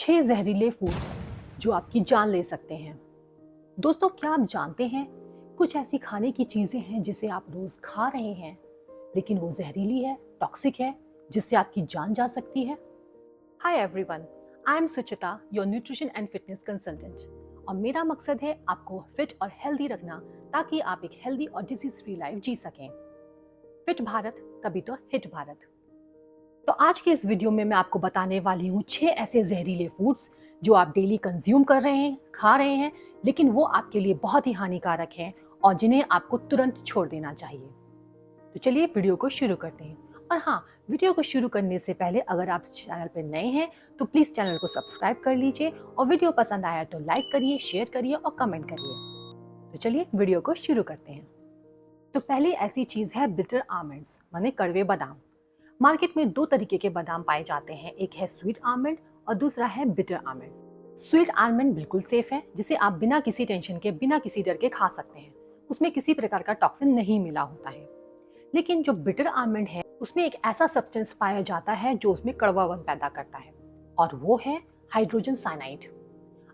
6 जहरीले फूड्स जो आपकी जान ले सकते हैं। दोस्तों, क्या आप जानते हैं कुछ ऐसी खाने की चीजें हैं जिसे आप रोज खा रहे हैं लेकिन वो जहरीली है, टॉक्सिक है, जिससे आपकी जान जा सकती है। Hi everyone, I am Suchita, your nutrition and fitness consultant, और मेरा मकसद है आपको फिट और हेल्दी रखना ताकि आप एक हेल्दी और डिजीज फ्री लाइफ जी सकें। फिट भारत तभी तो हिट भारत। तो आज के इस वीडियो में मैं आपको बताने वाली हूँ 6 ऐसे जहरीले फूड्स जो आप डेली कंज्यूम कर रहे हैं, खा रहे हैं, लेकिन वो आपके लिए बहुत ही हानिकारक हैं और जिन्हें आपको तुरंत छोड़ देना चाहिए। तो चलिए वीडियो को शुरू करते हैं। और हाँ, वीडियो को शुरू करने से पहले अगर आप चैनल पर नए हैं तो प्लीज़ चैनल को सब्सक्राइब कर लीजिए और वीडियो पसंद आया तो लाइक करिए, शेयर करिए और कमेंट करिए। तो चलिए वीडियो को शुरू करते हैं। तो पहली ऐसी चीज़ है बिटर आमंड्स, माने कड़वे बादाम। मार्केट में 2 तरीके के बादाम पाए जाते हैं, एक है स्वीट आलमंड और दूसरा है बिटर आलमंड। स्वीट आलमंड बिल्कुल सेफ है, जिसे आप बिना किसी टेंशन के, बिना किसी डर के खा सकते हैं। उसमें किसी प्रकार का टॉक्सिन नहीं मिला होता है। लेकिन जो बिटर आलमंड है उसमें एक ऐसा सब्सटेंस पाया जाता है जो उसमें कड़वापन पैदा करता है, और वो है हाइड्रोजन साइनाइड।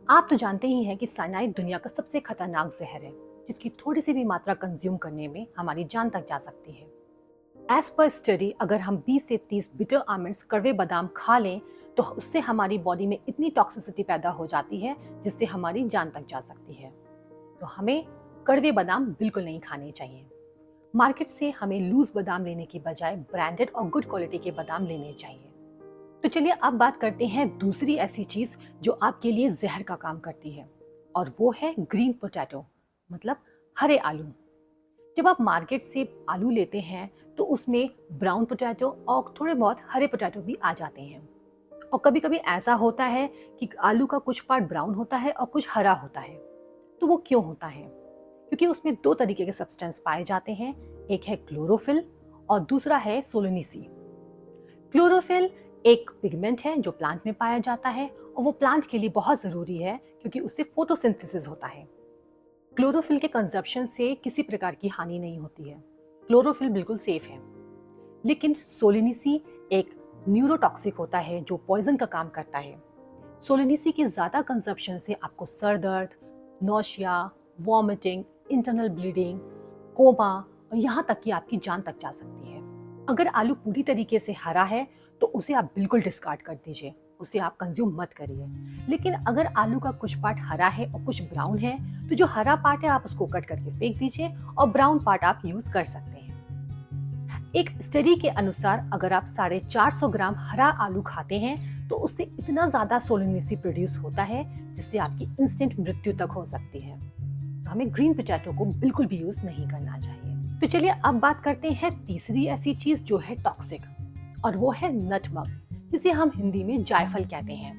आप तो जानते ही हैं कि साइनाइड दुनिया का सबसे खतरनाक जहर है, जिसकी थोड़ी सी भी मात्रा कंज्यूम करने में हमारी जान तक जा सकती है। एज पर स्टडी, अगर हम 20 से 30 बिटर आमंड्स, कड़वे बादाम खा लें तो उससे हमारी बॉडी में इतनी टॉक्सिसिटी पैदा हो जाती है जिससे हमारी जान तक जा सकती है। तो हमें कड़वे बादाम बिल्कुल नहीं खाने चाहिए। मार्केट से हमें लूज बादाम लेने की बजाय ब्रांडेड और गुड क्वालिटी के बादाम लेने चाहिए। तो चलिए अब बात करते हैं दूसरी ऐसी चीज जो आपके लिए जहर का काम करती है, और वो है ग्रीन पोटैटो, मतलब हरे आलू। जब आप मार्केट से आलू लेते हैं तो उसमें ब्राउन पोटैटो और थोड़े बहुत हरे पोटैटो भी आ जाते हैं। और कभी कभी ऐसा होता है कि आलू का कुछ पार्ट ब्राउन होता है और कुछ हरा होता है। तो वो क्यों होता है? क्योंकि उसमें 2 तरीके के सब्सटेंस पाए जाते हैं, एक है क्लोरोफिल और दूसरा है सोलोनिसी। क्लोरोफिल एक पिगमेंट है जो प्लांट में पाया जाता है, और वो प्लांट के लिए बहुत ज़रूरी है क्योंकि उससे फोटोसिंथेसिस होता है। क्लोरोफिल के कंजप्शन से किसी प्रकार की हानि नहीं होती है, क्लोरोफिल बिल्कुल सेफ है। लेकिन सोलिनिसी एक न्यूरोटॉक्सिक होता है जो पॉइजन का काम करता है। सोलिनिसी की ज़्यादा कंजप्शन से आपको सर दर्द, nausea, vomiting, internal bleeding, coma और यहाँ तक कि आपकी जान तक जा सकती है। अगर आलू पूरी तरीके से हरा है तो उसे आप बिल्कुल डिस्कार्ड कर दीजिए, उसे आप कंज्यूम मत करिए। लेकिन अगर आलू का कुछ पार्ट हरा है और कुछ ब्राउन है तो जो हरा पार्ट है आप उसको कट करके फेंक दीजिए और ब्राउन पार्ट आप यूज कर सकते हैं। एक स्टडी के अनुसार अगर आप 450 ग्राम हरा आलू खाते हैं तो उससे इतना ज्यादा सोलिनिसी प्रोड्यूस होता है जिससे आपकी इंस्टेंट मृत्यु तक हो सकती है। तो हमें ग्रीन पोटैटो को बिल्कुल भी यूज नहीं करना चाहिए। तो चलिए अब बात करते हैं तीसरी ऐसी चीज जो है टॉक्सिक, और वो है नटमग, जिसे हम हिंदी में जायफल कहते हैं।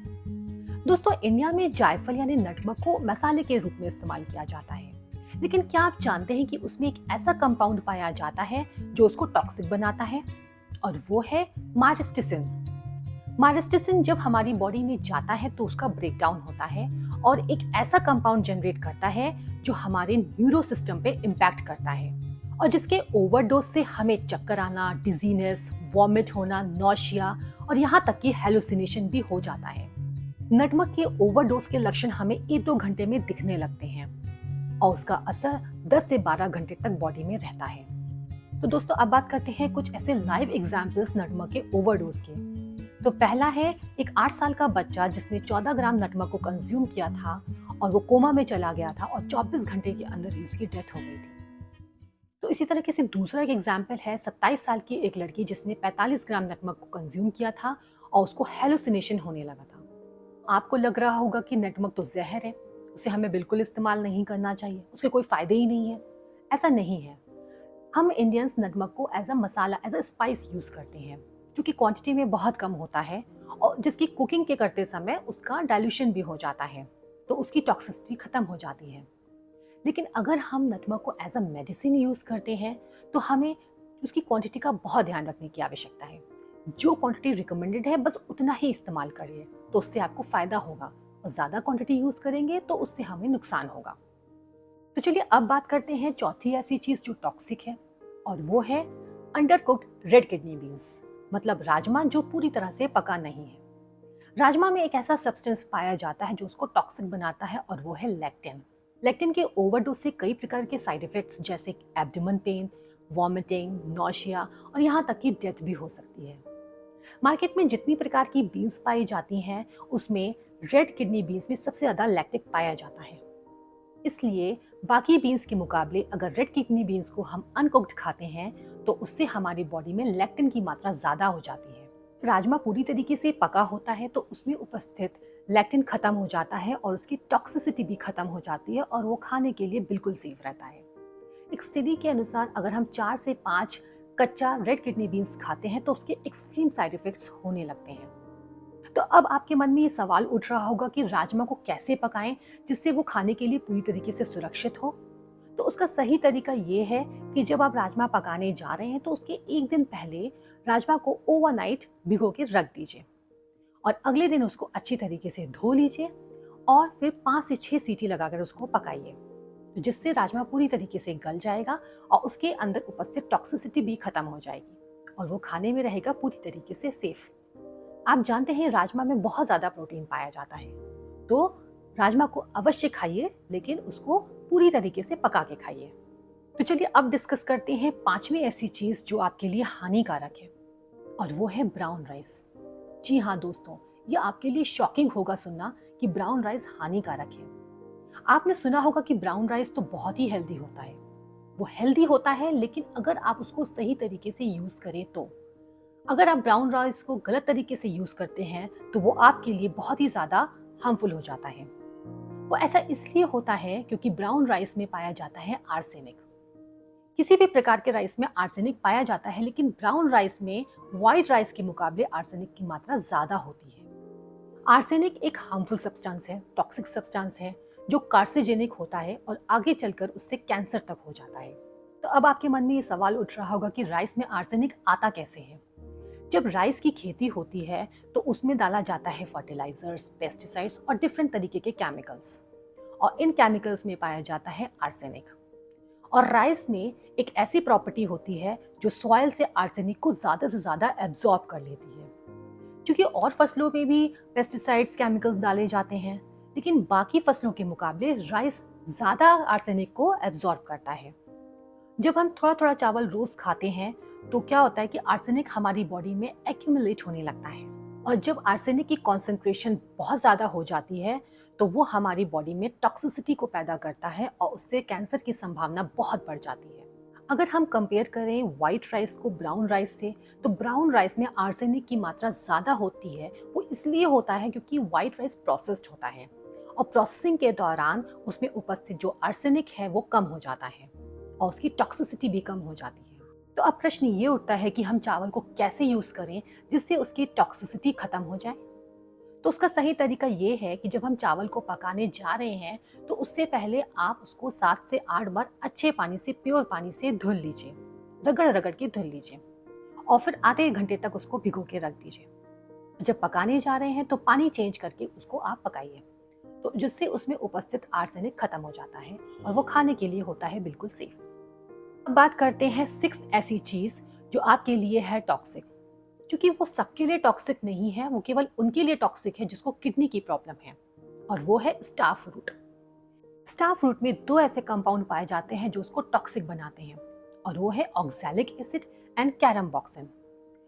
दोस्तों, इंडिया में जायफल यानी नटमग को मसाले के रूप में इस्तेमाल किया जाता है, लेकिन क्या आप जानते हैं कि उसमें एक ऐसा कंपाउंड पाया जाता है जो उसको टॉक्सिक बनाता है, और वो है माइरिस्टिसिन। माइरिस्टिसिन जब हमारी बॉडी में जाता है तो उसका ब्रेकडाउन होता है और एक ऐसा कंपाउंड जनरेट करता है जो हमारे न्यूरो सिस्टम पे इम्पैक्ट करता है, और जिसके ओवरडोज से हमें चक्कर आना, डिजीनेस, वॉमिट होना, नौशिया और यहाँ तक कि हेलुसिनेशन भी हो जाता है। नटमग के ओवरडोज के लक्षण हमें 1-2 घंटे में दिखने लगते हैं और उसका असर 10 से 12 घंटे तक बॉडी में रहता है। तो दोस्तों, अब बात करते हैं कुछ ऐसे लाइव एग्जाम्पल्स नटमग के ओवरडोज के। तो पहला है एक 8 साल का बच्चा जिसने 14 ग्राम नटमग को कंज्यूम किया था और वो कोमा में चला गया था और 24 घंटे के अंदर ही उसकी डेथ हो गई थी। तो इसी तरीके से दूसरा एक एग्जाम्पल है 27 साल की एक लड़की जिसने 45 ग्राम नटमग को कंज्यूम किया था और उसको हेलुसिनेशन होने लगा था। आपको लग रहा होगा कि नटमग तो जहर है, उसे हमें बिल्कुल इस्तेमाल नहीं करना चाहिए, उसके कोई फायदे ही नहीं है। ऐसा नहीं है। हम इंडियंस नटमग को as a masala, as a spice use करते हैं, जो कि क्वांटिटी में बहुत कम होता है और जिसकी कुकिंग के करते समय उसका डाइल्यूशन भी हो जाता है, तो उसकी टॉक्सिसिटी खत्म हो जाती है। लेकिन अगर हम नटमग को एज अ मेडिसिन यूज करते हैं तो हमें उसकी क्वांटिटी का बहुत ध्यान रखने की आवश्यकता है। जो क्वांटिटी रिकमेंडेड है बस उतना ही इस्तेमाल करिए, तो उससे आपको फायदा होगा, और ज़्यादा क्वांटिटी यूज़ करेंगे तो उससे हमें नुकसान होगा। तो चलिए अब बात करते हैं चौथी ऐसी चीज़ जो टॉक्सिक है, और वो है under cooked red kidney beans, मतलब राजमा जो पूरी तरह से पका नहीं है। राजमा में एक ऐसा सब्सटेंस पाया जाता है जो उसको टॉक्सिक बनाता है और वो है लेक्टिन। लेक्टिन के ओवरडोज से कई प्रकार के साइड इफेक्ट्स जैसे एब्डोमेन पेन, वॉमिटिंग, नौशिया और यहाँ तक कि डेथ भी हो सकती है। मार्केट में जितनी प्रकार की बीन्स पाई जाती हैं उसमें रेड किडनी बीन्स में सबसे ज़्यादा लैक्टिक पाया जाता है। इसलिए बाकी बीन्स के मुकाबले अगर रेड किडनी बीन्स को हम अनकुक्ड खाते हैं तो उससे हमारी बॉडी में लेक्टिन की मात्रा ज़्यादा हो जाती है। राजमा पूरी तरीके से पका होता है तो उसमें उपस्थित लेक्टिन खत्म हो जाता है और उसकी टॉक्सिसिटी भी खत्म हो जाती है और वो खाने के लिए बिल्कुल सेफ रहता है। एक स्टडी के अनुसार अगर हम 4 से 5 कच्चा रेड किडनी बीन्स खाते हैं तो उसके एक्सट्रीम साइड इफेक्ट्स होने लगते हैं। तो अब आपके मन में ये सवाल उठ रहा होगा कि राजमा को कैसे पकाएं जिससे वो खाने के लिए पूरी तरीके से सुरक्षित हो। तो उसका सही तरीका ये है कि जब आप राजमा पकाने जा रहे हैं तो उसके एक दिन पहले राजमा को ओवरनाइट भिगो के रख दीजिए और अगले दिन उसको अच्छी तरीके से धो लीजिए और फिर 5 से 6 सीटी लगाकर उसको पकाइए, जिससे राजमा पूरी तरीके से गल जाएगा और उसके अंदर उपस्थित टॉक्सिसिटी भी खत्म हो जाएगी और वो खाने में रहेगा पूरी तरीके से सेफ। आप जानते हैं राजमा में बहुत ज़्यादा प्रोटीन पाया जाता है, तो राजमा को अवश्य खाइए लेकिन उसको पूरी तरीके से पका के खाइए। तो चलिए अब डिस्कस करते हैं 5वीं ऐसी चीज़ जो आपके लिए हानिकारक है और वो है ब्राउन राइस। जी हाँ दोस्तों, ये आपके लिए शॉकिंग होगा सुनना कि ब्राउन राइस हानिकारक है। आपने सुना होगा कि ब्राउन राइस तो बहुत ही हेल्दी होता है। वो हेल्दी होता है लेकिन अगर आप उसको सही तरीके से यूज़ करें तो। अगर आप ब्राउन राइस को गलत तरीके से यूज़ करते हैं तो वो आपके लिए बहुत ही ज़्यादा हार्मफुल हो जाता है। वो ऐसा इसलिए होता है क्योंकि ब्राउन राइस में पाया जाता है आर्सेनिक। किसी भी प्रकार के राइस में आर्सेनिक पाया जाता है लेकिन ब्राउन राइस में व्हाइट राइस के मुकाबले आर्सेनिक की मात्रा ज़्यादा होती है। आर्सेनिक एक हार्मफुल सब्सटेंस है, टॉक्सिक सब्सटेंस है जो कार्सिजेनिक होता है और आगे चलकर उससे कैंसर तक हो जाता है। तो अब आपके मन में ये सवाल उठ रहा होगा कि राइस में आर्सेनिक आता कैसे है। जब राइस की खेती होती है तो उसमें डाला जाता है फर्टिलाइजर्स, पेस्टिसाइड्स और डिफरेंट तरीके के केमिकल्स और इन केमिकल्स में पाया जाता है आर्सेनिक। और राइस में एक ऐसी प्रॉपर्टी होती है जो सॉइल से आर्सेनिक को ज़्यादा से ज़्यादा एब्जॉर्ब कर लेती है। क्योंकि और फसलों में भी पेस्टिसाइड्स, केमिकल्स डाले जाते हैं लेकिन बाकी फसलों के मुकाबले राइस ज़्यादा आर्सेनिक को एब्जॉर्ब करता है। जब हम थोड़ा थोड़ा चावल रोज़ खाते हैं तो क्या होता है कि आर्सेनिक हमारी बॉडी में एक्यूमुलेट होने लगता है और जब आर्सेनिक की कॉन्सेंट्रेशन बहुत ज़्यादा हो जाती है तो वो हमारी बॉडी में टॉक्सिसिटी को पैदा करता है और उससे कैंसर की संभावना बहुत बढ़ जाती है। अगर हम कंपेयर करें वाइट राइस को ब्राउन राइस से तो ब्राउन राइस में आर्सेनिक की मात्रा ज़्यादा होती है। वो इसलिए होता है क्योंकि वाइट राइस प्रोसेस्ड होता है और प्रोसेसिंग के दौरान उसमें उपस्थित जो आर्सेनिक है वो कम हो जाता है और उसकी टॉक्सिसिटी भी कम हो जाती है। तो अब प्रश्न ये उठता है कि हम चावल को कैसे यूज़ करें जिससे उसकी टॉक्सिसिटी खत्म हो जाए। तो उसका सही तरीका ये है कि जब हम चावल को पकाने जा रहे हैं तो उससे पहले आप उसको 7 से 8 बार अच्छे पानी से, प्योर पानी से धुल लीजिए, रगड़ रगड़ के धुल लीजिए और फिर आधे घंटे तक उसको भिगो के रख दीजिए। जब पकाने जा रहे हैं तो पानी चेंज करके उसको आप पकाइए, तो जिससे उसमें उपस्थित आर्सेनिक खत्म हो जाता है और वो खाने के लिए होता है बिल्कुल सेफ। अब बात करते हैं 6th ऐसी चीज़ जो आपके लिए है टॉक्सिक। क्योंकि वो सबके लिए टॉक्सिक नहीं है, वो केवल उनके लिए टॉक्सिक है जिसको किडनी की प्रॉब्लम है और वो है स्टार फ्रूट। स्टार फ्रूट में 2 ऐसे कंपाउंड पाए जाते हैं जो उसको टॉक्सिक बनाते हैं और वो है ऑक्सैलिक एसिड एंड कैरम्बॉक्सिन।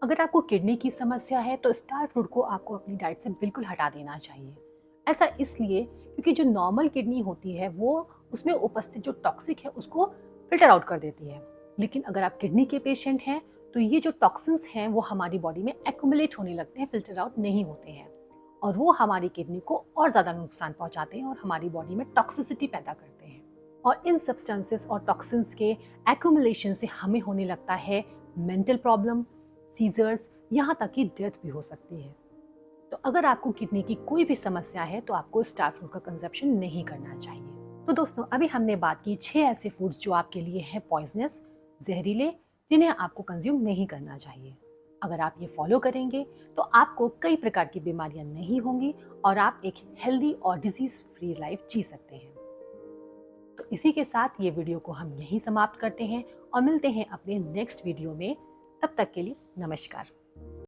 अगर आपको किडनी की समस्या है तो स्टार फ्रूट को आपको अपनी डाइट से बिल्कुल हटा देना चाहिए। ऐसा इसलिए क्योंकि जो नॉर्मल किडनी होती है वो उसमें उपस्थित जो टॉक्सिक है उसको फिल्टर आउट कर देती है, लेकिन अगर आप किडनी के पेशेंट हैं तो ये जो टॉक्सिन्स हैं वो हमारी बॉडी में एक्यूमुलेट होने लगते हैं, फिल्टर आउट नहीं होते हैं और वो हमारी किडनी को और ज़्यादा नुकसान पहुंचाते हैं और हमारी बॉडी में टॉक्सिसिटी पैदा करते हैं। और इन सब्सटेंसेस और टॉक्सिन्स के एक्यूमुलेशन से हमें होने लगता है मेंटल प्रॉब्लम, सीजर्स, यहाँ तक कि डेथ भी हो सकती है। तो अगर आपको किडनी की कोई भी समस्या है तो आपको स्टार फ्रूट का कंजप्शन नहीं करना चाहिए। तो दोस्तों अभी हमने बात की 6 ऐसे फूड्स जो आपके लिए हैं पॉइजनस, जहरीले, जिन्हें आपको कंज्यूम नहीं करना चाहिए। अगर आप ये फॉलो करेंगे तो आपको कई प्रकार की बीमारियां नहीं होंगी और आप एक हेल्दी और डिजीज फ्री लाइफ जी सकते हैं। तो इसी के साथ ये वीडियो को हम यहीं समाप्त करते हैं और मिलते हैं अपने नेक्स्ट वीडियो में। तब तक के लिए नमस्कार।